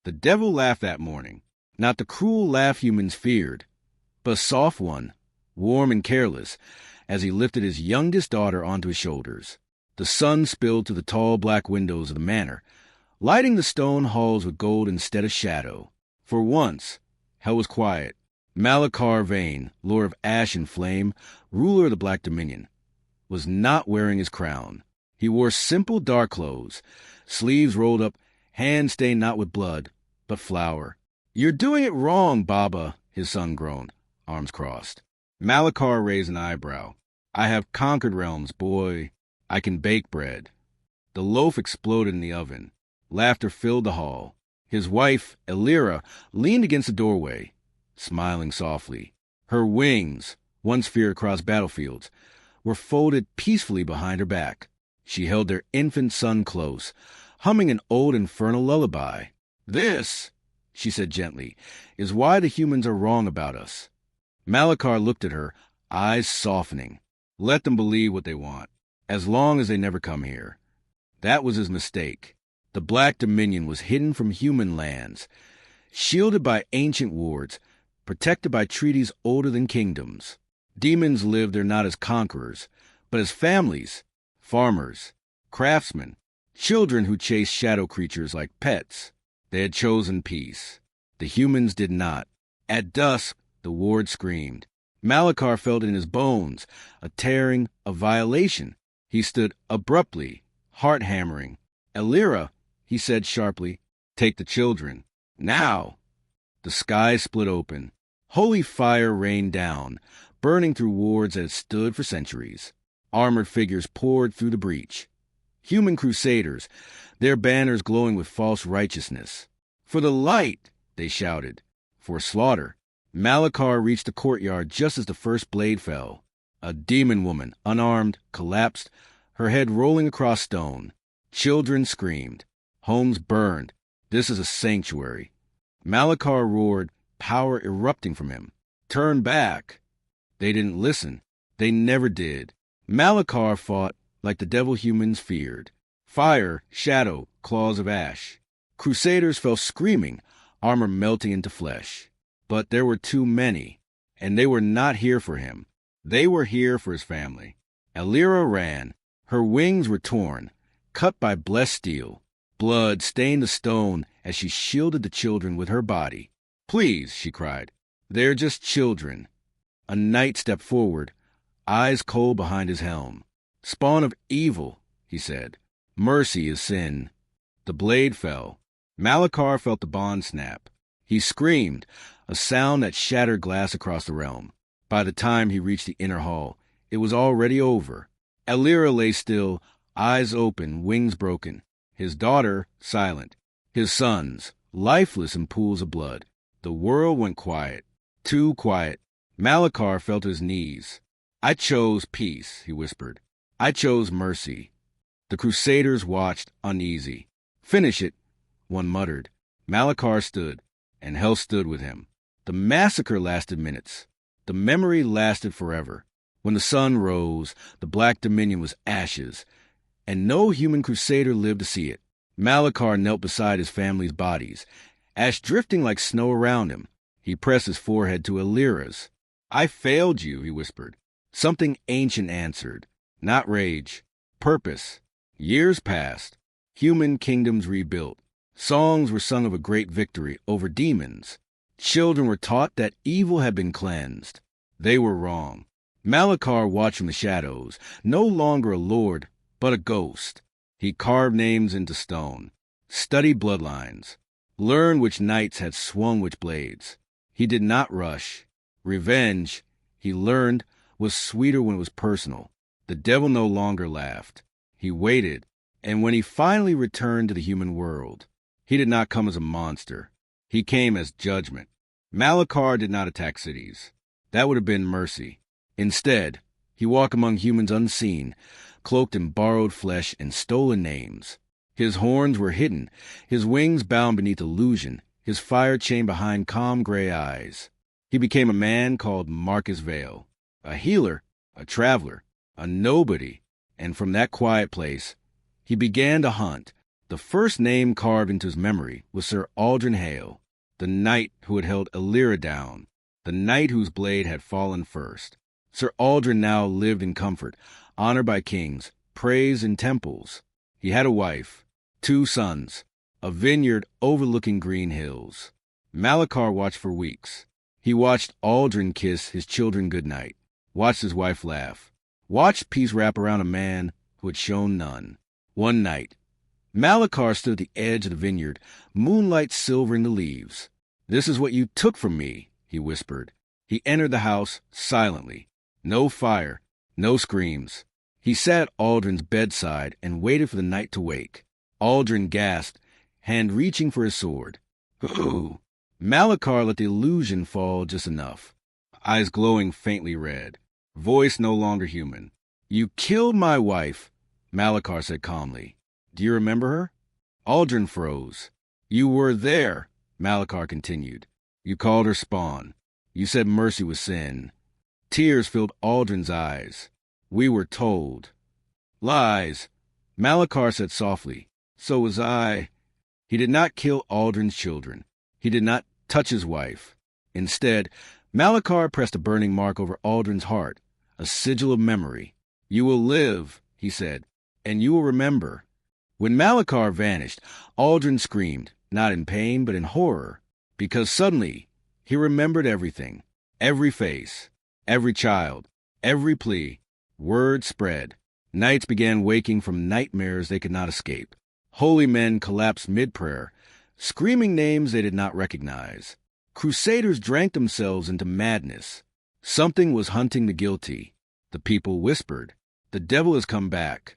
The devil laughed that morning, not the cruel laugh humans feared, but a soft one, warm and careless, as he lifted his youngest daughter onto his shoulders. The sun spilled through the tall black windows of the manor, lighting the stone halls with gold instead of shadow. For once, hell was quiet. Malachar Vane, Lord of Ash and Flame, ruler of the Black Dominion, was not wearing his crown. He wore simple dark clothes, sleeves rolled up, hands stained not with blood, but flour. "You're doing it wrong, Baba," his son groaned, arms crossed. Malachar raised an eyebrow. "I have conquered realms, boy. I can bake bread." The loaf exploded in the oven. Laughter filled the hall. His wife, Elira, leaned against the doorway, smiling softly. Her wings, once feared across battlefields, were folded peacefully behind her back. She held their infant son close, humming an old infernal lullaby. "This," she said gently, "is why the humans are wrong about us." Malachar looked at her, eyes softening. Let them believe what they want, as long as they never come here. That was his mistake. The Black Dominion was hidden from human lands, shielded by ancient wards, protected by treaties older than kingdoms. Demons lived there not as conquerors, but as families, farmers, craftsmen, children who chased shadow creatures like pets. They had chosen peace. The humans did not. At dusk, the ward screamed. Malachar felt in his bones a tearing, a violation. He stood abruptly, heart hammering. "Elira," he said sharply, "take the children. Now!" The sky split open. Holy fire rained down, burning through wards that had stood for centuries. Armored figures poured through the breach. Human crusaders, their banners glowing with false righteousness. "For the light!" they shouted. For slaughter. Malachar reached the courtyard just as the first blade fell. A demon woman, unarmed, collapsed, her head rolling across stone. Children screamed. Homes burned. This is a sanctuary. Malachar roared, power erupting from him. "Turn back!" They didn't listen. They never did. Malachar fought like the devil humans feared. Fire, shadow, claws of ash. Crusaders fell screaming, armor melting into flesh. But there were too many, and they were not here for him. They were here for his family. Elira ran. Her wings were torn, cut by blessed steel. Blood stained the stone as she shielded the children with her body. "Please," she cried. "They're just children." A knight stepped forward, eyes cold behind his helm. "Spawn of evil," he said. "Mercy is sin." The blade fell. Malachar felt the bond snap. He screamed, a sound that shattered glass across the realm. By the time he reached the inner hall, it was already over. Elira lay still, eyes open, wings broken. His daughter, silent. His sons, lifeless in pools of blood. The world went quiet. Too quiet. Malachar fell to his knees. "I chose peace," he whispered. "I chose mercy." The crusaders watched, uneasy. "Finish it," one muttered. Malachar stood, and hell stood with him. The massacre lasted minutes. The memory lasted forever. When the sun rose, the Black Dominion was ashes, and no human crusader lived to see it. Malachar knelt beside his family's bodies, ash drifting like snow around him. He pressed his forehead to Elira's. "I failed you," he whispered. Something ancient answered. Not rage. Purpose. Years passed. Human kingdoms rebuilt. Songs were sung of a great victory over demons. Children were taught that evil had been cleansed. They were wrong. Malachar watched from the shadows, no longer a lord, but a ghost. He carved names into stone, studied bloodlines, learned which knights had swung which blades. He did not rush. Revenge, he learned, was sweeter when it was personal. The devil no longer laughed. He waited, and when he finally returned to the human world, he did not come as a monster. He came as judgment. Malachar did not attack cities. That would have been mercy. Instead, he walked among humans unseen, cloaked in borrowed flesh and stolen names. His horns were hidden, his wings bound beneath illusion, his fire chained behind calm gray eyes. He became a man called Marcus Vale, a healer, a traveler, a nobody, and from that quiet place, he began to hunt, The first name carved into his memory was Sir Aldrin Hale, the knight who had held Illyria down, the knight whose blade had fallen first. Sir Aldrin now lived in comfort, honored by kings, praised in temples. He had a wife, 2 sons, a vineyard overlooking green hills. Malachar watched for weeks. He watched Aldrin kiss his children goodnight, watched his wife laugh, watched peace wrap around a man who had shown none. One night, Malachar stood at the edge of the vineyard, moonlight silvering the leaves. "This is what you took from me," he whispered. He entered the house silently. No fire, no screams. He sat at Aldrin's bedside and waited for the night to wake. Aldrin gasped, hand reaching for his sword. "Who?" Malachar let the illusion fall just enough, eyes glowing faintly red, voice no longer human. "You killed my wife," Malachar said calmly. "Do you remember her?" Aldrin froze. "You were there," Malachar continued. "You called her spawn. You said mercy was sin." Tears filled Aldrin's eyes. "We were told." "Lies," Malachar said softly. "So was I." He did not kill Aldrin's children. He did not touch his wife. Instead, Malachar pressed a burning mark over Aldrin's heart, a sigil of memory. "You will live," he said, "and you will remember." When Malachar vanished, Aldrin screamed, not in pain but in horror, because suddenly he remembered everything, every face, every child, every plea. Word spread. Knights began waking from nightmares they could not escape. Holy men collapsed mid-prayer, screaming names they did not recognize. Crusaders drank themselves into madness. Something was hunting the guilty. The people whispered, "The devil has come back."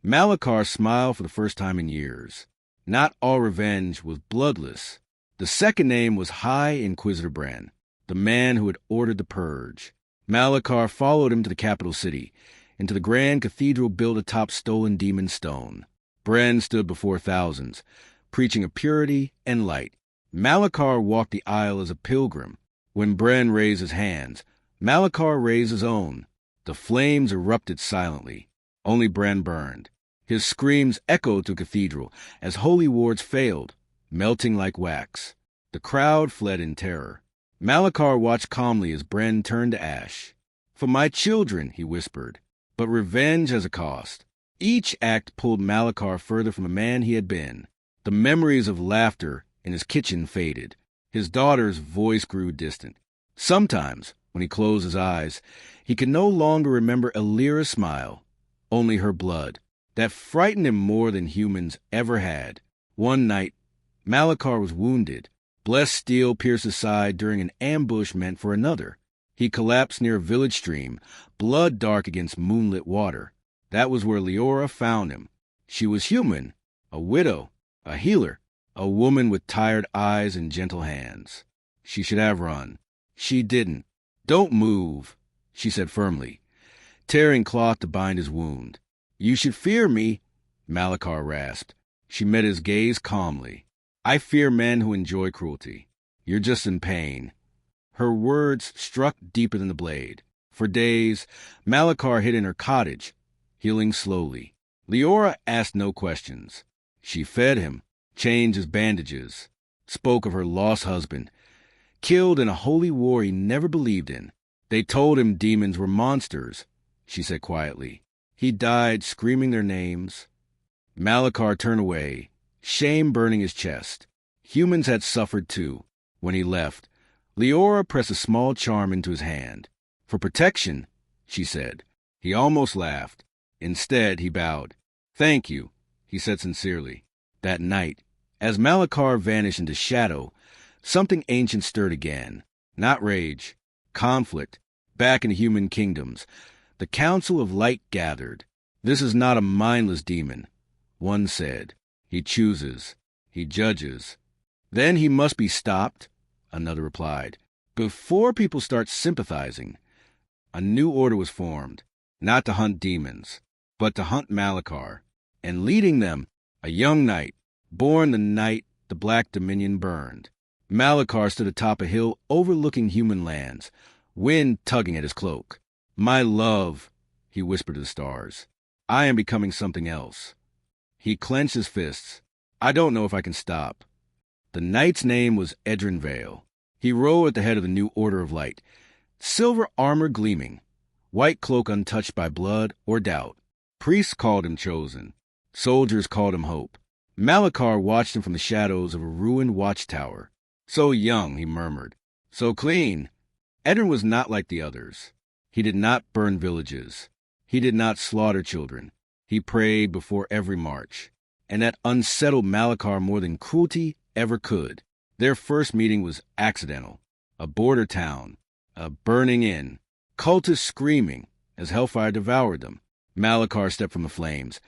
Malachar smiled for the first time in years. Not all revenge was bloodless. The second name was High Inquisitor Bren, the man who had ordered the purge. Malachar followed him to the capital city, into the grand cathedral built atop stolen demon stone. Bren stood before thousands, preaching of purity and light. Malachar walked the aisle as a pilgrim. When Bren raised his hands, Malachar raised his own. The flames erupted silently. Only Bren burned. His screams echoed through the cathedral as holy wards failed, melting like wax. The crowd fled in terror. Malachar watched calmly as Bren turned to ash. "For my children," he whispered, "but revenge has a cost." Each act pulled Malachar further from the man he had been. The memories of laughter in his kitchen faded. His daughter's voice grew distant. Sometimes, when he closed his eyes, he could no longer remember Illyria's smile, only her blood. That frightened him more than humans ever had. One night, Malachar was wounded. Blessed steel pierced his side during an ambush meant for another. He collapsed near a village stream, blood dark against moonlit water. That was where Leora found him. She was human, a widow, a healer, a woman with tired eyes and gentle hands. She should have run. She didn't. "Don't move," she said firmly, tearing cloth to bind his wound. "You should fear me," Malachar rasped. She met his gaze calmly. "I fear men who enjoy cruelty. You're just in pain." Her words struck deeper than the blade. For days, Malachar hid in her cottage, healing slowly. Leora asked no questions. She fed him, changed his bandages, spoke of her lost husband, killed in a holy war he never believed in. "They told him demons were monsters," she said quietly. "He died screaming their names." Malachar turned away, shame burning his chest. Humans had suffered too. When he left, Leora pressed a small charm into his hand. "For protection," she said. He almost laughed. Instead, he bowed. "Thank you," he said sincerely. That night, as Malachar vanished into shadow, something ancient stirred again. Not rage, conflict, back in the human kingdoms. The Council of Light gathered. "This is not a mindless demon," one said. "He chooses. He judges." "Then he must be stopped," another replied. "Before people start sympathizing." A new order was formed, not to hunt demons, but to hunt Malachar. And leading them, a young knight, born the night the Black Dominion burned. Malachar stood atop a hill overlooking human lands, wind tugging at his cloak. "My love," he whispered to the stars, "I am becoming something else." He clenched his fists. I don't know if I can stop. The knight's name was Edrin Vale. He rode at the head of the New Order of Light, silver armor gleaming, white cloak untouched by blood or doubt. Priests called him Chosen. Soldiers called him Hope. Malachar watched him from the shadows of a ruined watchtower. So young, he murmured. So clean. Edrin was not like the others. He did not burn villages. He did not slaughter children. He prayed before every march. And that unsettled Malachar more than cruelty ever could. Their first meeting was accidental. A border town. A burning inn. Cultists screaming as hellfire devoured them. Malachar stepped from the flames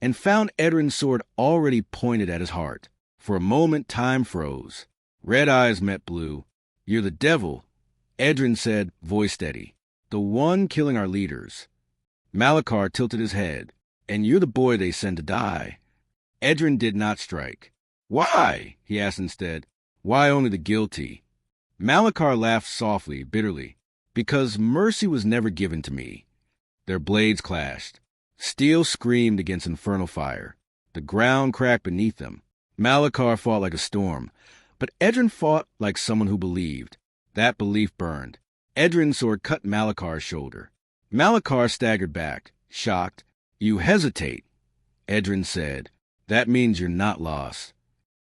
and found Edrin's sword already pointed at his heart. For a moment, time froze. Red eyes met blue. You're the devil, Edrin said, voice steady. The one killing our leaders. Malachar tilted his head. And you're the boy they send to die. Edrin did not strike. Why? He asked instead. Why only the guilty? Malachar laughed softly, bitterly. Because mercy was never given to me. Their blades clashed. Steel screamed against infernal fire. The ground cracked beneath them. Malachar fought like a storm, but Edrin fought like someone who believed. That belief burned. Edrin's sword cut Malachar's shoulder. Malachar staggered back, shocked. You hesitate, Edrin said. That means you're not lost.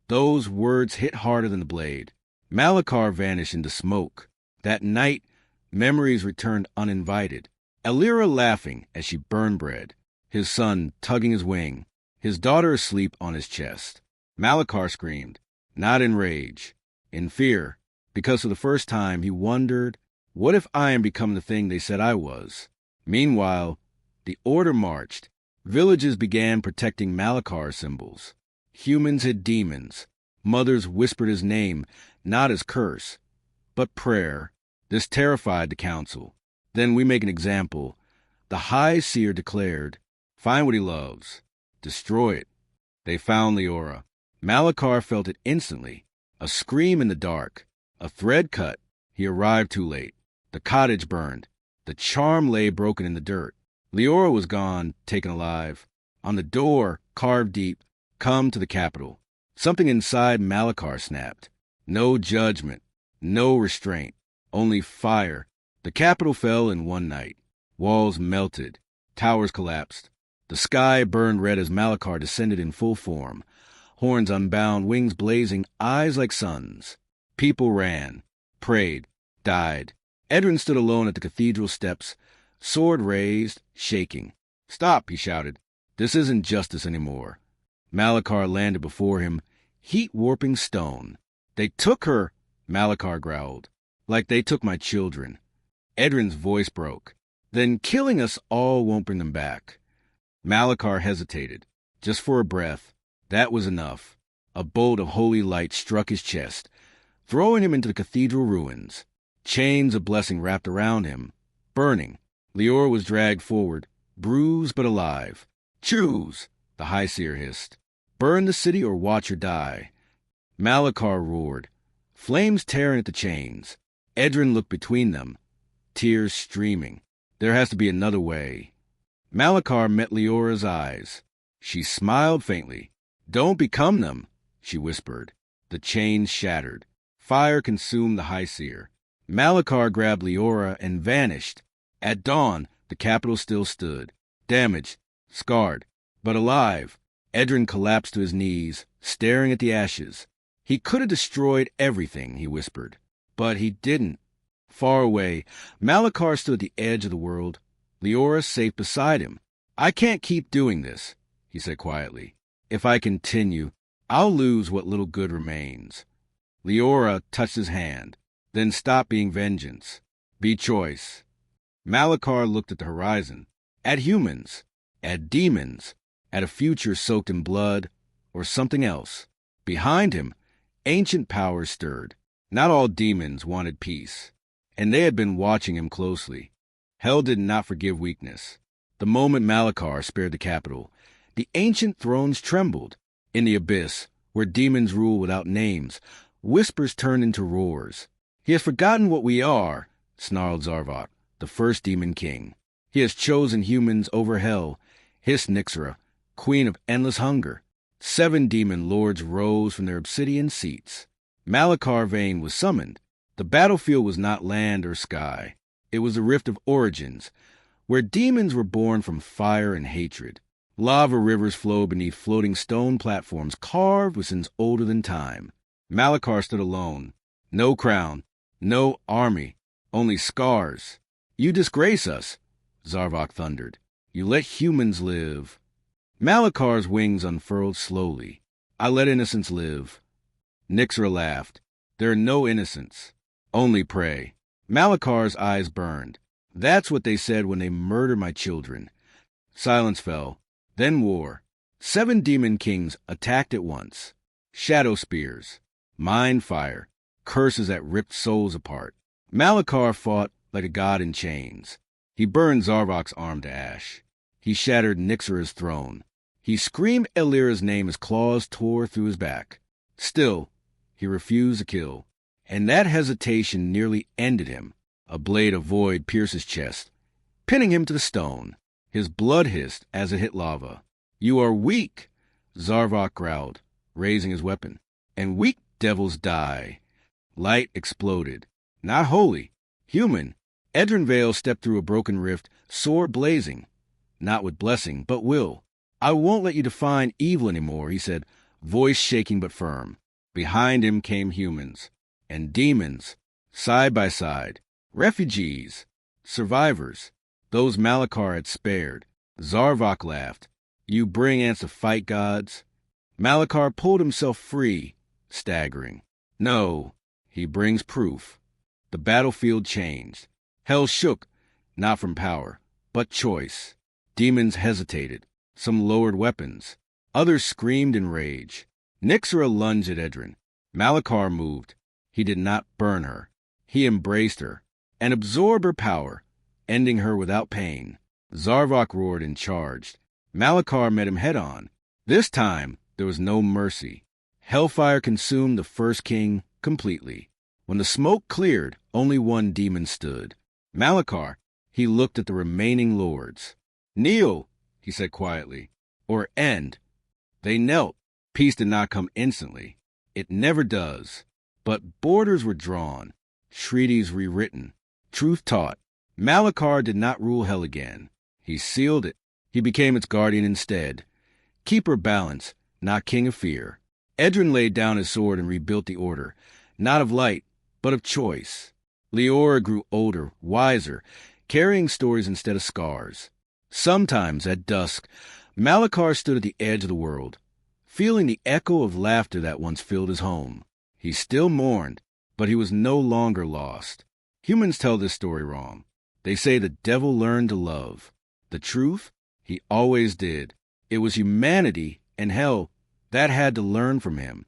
Those words hit harder than the blade. Malachar vanished into smoke. That night, memories returned uninvited. Elira laughing as she burned bread. His son tugging his wing. His daughter asleep on his chest. Malachar screamed, not in rage, in fear, because for the first time he wondered, what if I am become the thing they said I was? Meanwhile, the order marched. Villages began protecting Malachar's symbols. Humans hid demons. Mothers whispered his name, not his curse, but prayer. This terrified the council. Then we make an example. The High Seer declared, find what he loves. Destroy it. They found Leora. Malachar felt it instantly. A scream in the dark. A thread cut. He arrived too late. The cottage burned. The charm lay broken in the dirt. Leora was gone, taken alive. On the door, carved deep, come to the capital. Something inside Malachar snapped. No judgment. No restraint. Only fire. The capital fell in one night. Walls melted. Towers collapsed. The sky burned red as Malachar descended in full form. Horns unbound, wings blazing, eyes like suns. People ran, prayed, died. Edrin stood alone at the cathedral steps, sword raised, shaking. Stop, he shouted. This isn't justice anymore. Malachar landed before him, heat-warping stone. They took her, Malachar growled, like they took my children. Edrin's voice broke. Then killing us all won't bring them back. Malachar hesitated, just for a breath. That was enough. A bolt of holy light struck his chest, throwing him into the cathedral ruins. Chains of blessing wrapped around him, burning. Leora was dragged forward, bruised but alive. Choose, the High Seer hissed. Burn the city or watch her die. Malachar roared, flames tearing at the chains. Edrin looked between them, tears streaming. There has to be another way. Malachar met Leora's eyes. She smiled faintly. Don't become them, she whispered. The chains shattered. Fire consumed the High Seer. Malachar grabbed Leora and vanished. At dawn, the capital still stood, damaged, scarred, but alive. Edrin collapsed to his knees, staring at the ashes. He could have destroyed everything, he whispered, but he didn't. Far away, Malachar stood at the edge of the world, Leora safe beside him. I can't keep doing this, he said quietly. If I continue, I'll lose what little good remains. Leora touched his hand, then stopped being vengeance. Be choice. Malachar looked at the horizon, at humans, at demons, at a future soaked in blood, or something else. Behind him, ancient powers stirred. Not all demons wanted peace, and they had been watching him closely. Hell did not forgive weakness. The moment Malachar spared the capital, the ancient thrones trembled. In the abyss, where demons rule without names, whispers turned into roars. He has forgotten what we are, snarled Zarvok, the first demon king. He has chosen humans over hell, hissed Nyxera, queen of endless hunger. 7 demon lords rose from their obsidian seats. Malachar Vane was summoned. The battlefield was not land or sky. It was the rift of origins, where demons were born from fire and hatred. Lava rivers flowed beneath floating stone platforms carved with sins older than time. Malachar stood alone. No crown, no army, only scars. You disgrace us, Zarvok thundered. You let humans live. Malachar's wings unfurled slowly. I let innocence live. Nyxra laughed. There are no innocents, only prey. Malachar's eyes burned. That's what they said when they murdered my children. Silence fell. Then war. 7 demon kings attacked at once. Shadow spears, mind fire, curses that ripped souls apart. Malachar fought like a god in chains. He burned Zarvok's arm to ash. He shattered Nyxra's throne. He screamed Elira's name as claws tore through his back. Still, he refused to kill, and that hesitation nearly ended him. A blade of void pierced his chest, pinning him to the stone. His blood hissed as it hit lava. You are weak, Zarvok growled, raising his weapon. And weak devils die. Light exploded. Not holy, human. Edrin Vale stepped through a broken rift, sword blazing. Not with blessing, but will. I won't let you define evil anymore, he said, voice shaking but firm. Behind him came humans and demons, side by side. Refugees, survivors, those Malachar had spared. Zarvok laughed. You bring ants to fight gods? Malachar pulled himself free, staggering. No, he brings proof. The battlefield changed. Hell shook, not from power, but choice. Demons hesitated. Some lowered weapons. Others screamed in rage. Nyxra lunged at Edrin. Malachar moved. He did not burn her. He embraced her and absorbed her power, ending her without pain. Zarvok roared and charged. Malachar met him head-on. This time, there was no mercy. Hellfire consumed the first king completely. When the smoke cleared, only one demon stood. Malachar. He looked at the remaining lords. Kneel, he said quietly, or end. They knelt. Peace did not come instantly. It never does. But borders were drawn, treaties rewritten, truth taught. Malachar did not rule hell again. He sealed it. He became its guardian instead. Keeper balance, not king of fear. Edrin laid down his sword and rebuilt the order, not of light, but of choice. Leora grew older, wiser, carrying stories instead of scars. Sometimes, at dusk, Malachar stood at the edge of the world, feeling the echo of laughter that once filled his home. He still mourned, but he was no longer lost. Humans tell this story wrong. They say the devil learned to love. The truth? He always did. It was humanity and hell that had to learn from him.